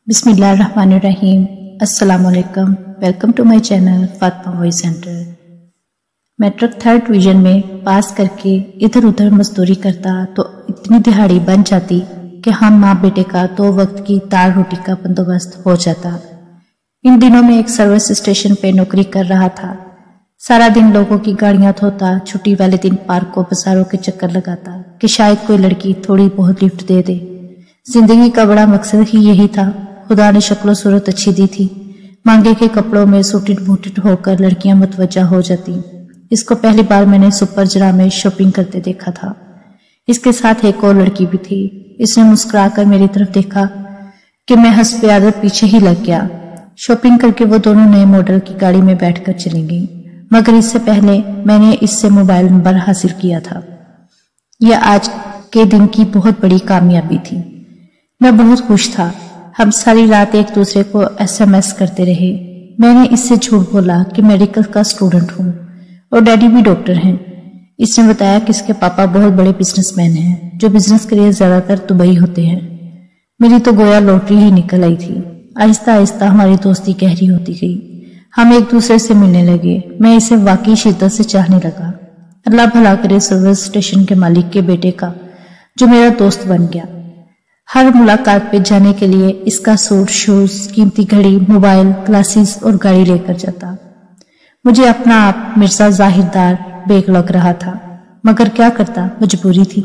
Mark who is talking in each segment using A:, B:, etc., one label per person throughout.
A: बिस्मिल्लाहिर्रहमानिर्रहीम। अस्सलाम वालेकुम। Welcome to my channel Fatima voice centre. Matric 3rd division में पास करके इधर उधर मजदूरी करता तो इतनी दिहाड़ी बन जाती कि हम माँ बेटे का 2 वक्त की दाल रोटी का बंदोबस्त हो जाता। इन दिनों में एक सर्विस स्टेशन पे नौकरी कर रहा था। सारा दिन लोगों की गाड़ियां धोता, छुट्टी वाले दिन पार्कों बाजारों के चक्कर लगाता कि शायद कोई लड़की थोड़ी बहुत लिफ्ट दे दे। जिंदगी का बड़ा मकसद ही यही था। खुदा ने शक्लो सूरत अच्छी दी थी। मांगे के कपड़ों में सूटिड बूटिड होकर लड़कियां मुतवज्जा हो जाती। इसको पहली बार मैंने सुपर जरा में शॉपिंग करते देखा था। इसके साथ एक और लड़की भी थी। इसने मुस्कुराकर मेरी तरफ देखा कि मैं हंस पे आदत पीछे ही लग गया। शॉपिंग करके वो दोनों नए मॉडल की गाड़ी में बैठकर चली गई, मगर इससे पहले मैंने इससे मोबाइल नंबर हासिल किया था। यह आज के दिन की बहुत बड़ी कामयाबी थी। मैं बहुत खुश था। हम सारी रात एक दूसरे को SMS करते रहे। मैंने इससे झूठ बोला कि मेडिकल का स्टूडेंट हूँ और डैडी भी डॉक्टर हैं। इसने बताया कि इसके पापा बहुत बड़े बिजनेसमैन हैं जो बिजनेस के लिए ज्यादातर दुबई होते हैं। मेरी तो गोया लॉटरी ही निकल आई थी। आहिस्ता आहिस्ता हमारी दोस्ती गहरी होती गई। हम एक दूसरे से मिलने लगे। मैं इसे वाकई शिद्दत से चाहने लगा। अल्लाह भला करे सर्विस स्टेशन के मालिक के बेटे का, जो मेरा दोस्त बन गया। हर मुलाकात पे जाने के लिए इसका सूट, शूज, कीमती घड़ी, मोबाइल, क्लासेस और गाड़ी लेकर जाता। मुझे अपना आप मिर्जा जाहिरदार बेग लग रहा था, मगर क्या करता, मजबूरी थी।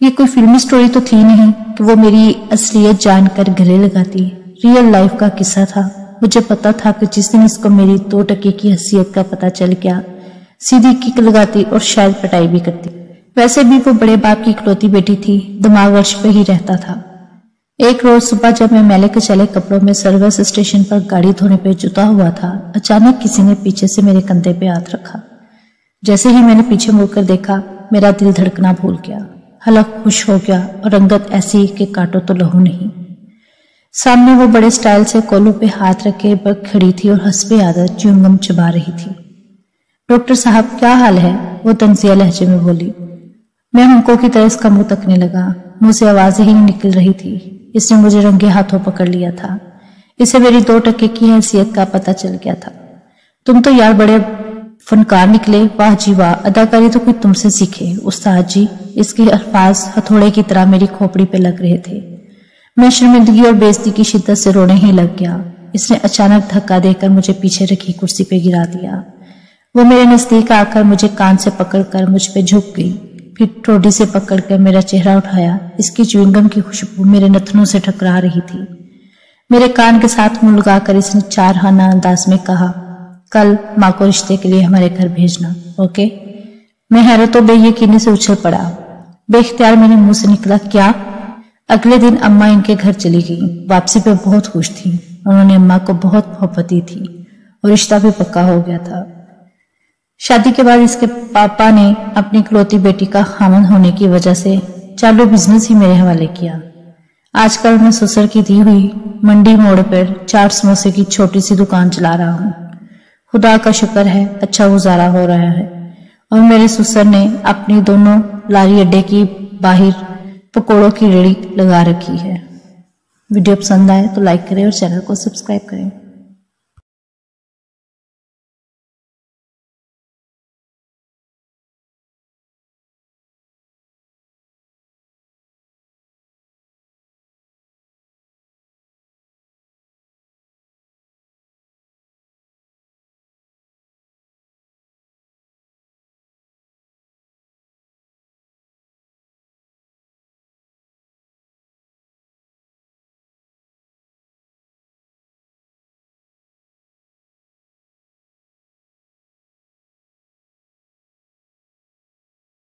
A: ये कोई फिल्मी स्टोरी तो थी नहीं कि वो मेरी असलियत जानकर गले लगाती। रियल लाइफ का किस्सा था। मुझे पता था कि जिस दिन इसको मेरी 2 टके की हैसियत का पता चल गया, सीधी किक लगाती और शायद पिटाई भी करती। वैसे भी वो बड़े बाप की इकलौती बेटी थी, दिमाग अर्श पे ही रहता था। एक रोज सुबह जब मैं मैले के चले कपड़ों में सर्विस स्टेशन पर गाड़ी धोने पे जुटा हुआ था, अचानक किसी ने पीछे से मेरे कंधे पे हाथ रखा। जैसे ही मैंने पीछे मुड़कर देखा, मेरा दिल धड़कना भूल गया। हलक खुश हो गया और रंगत ऐसी कि काटो तो लहू नहीं। सामने वो बड़े स्टाइल से कोलों पे हाथ रखे खड़ी थी और हंसबे आदत च्युइंगम चबा रही थी। डॉक्टर साहब क्या हाल है? वो तंजिया लहजे में बोली। मैं हुंकों की तरह इसका मुंह तकने लगा। मुंह से आवाज ही निकल रही थी। इसने मुझे रंगे हाथों पकड़ लिया था। इसे मेरी 2 टके की हैसियत का पता चल गया था। तुम तो यार बड़े फनकार निकले। वाह जी वाह, अदाकारी तो कोई तुमसे सीखे उस्ताद जी। इसके अल्फाज हथौड़े की तरह मेरी खोपड़ी पे लग रहे थे। मैं शर्मिंदगी और बेइज्जती की शिद्दत से रोने ही लग गया। इसने अचानक धक्का देकर मुझे पीछे रखी कुर्सी पे गिरा दिया। वो मेरे नजदीक आकर मुझे कान से पकड़कर मुझ पे झुक गई, फिर ठोड़ी से पकड़कर मेरा चेहरा उठाया। इसकी च्युइंगम की खुशबू मेरे नथनों से टकरा रही थी। मेरे कान के साथ मुंह लगाकर इसने 4 हाना अंदाज में कहा, कल माँ को रिश्ते के लिए हमारे घर भेजना, ओके? मैं हैरत और बेयकीनी से उछल पड़ा। बेख्तियार मेरे मुंह से निकला, क्या? अगले दिन अम्मा इनके घर चली गई। वापसी पे बहुत खुश थी। उन्होंने अम्मा को बहुत मोहब्बत दी थी और रिश्ता भी पक्का हो गया था। शादी के बाद इसके पापा ने अपनी इकलौती बेटी का खामन होने की वजह से चालू बिजनेस ही मेरे हवाले किया। आजकल मैं ससुर की दी हुई मंडी मोड़ पर चाट समोसे की छोटी सी दुकान चला रहा हूँ। खुदा का शुक्र है, अच्छा गुजारा हो रहा है। और मेरे ससुर ने अपनी दोनों लारी अड्डे की बाहर पकोड़ों की रेड़ी लगा रखी है। वीडियो पसंद आए तो लाइक करें और चैनल को सब्सक्राइब करें।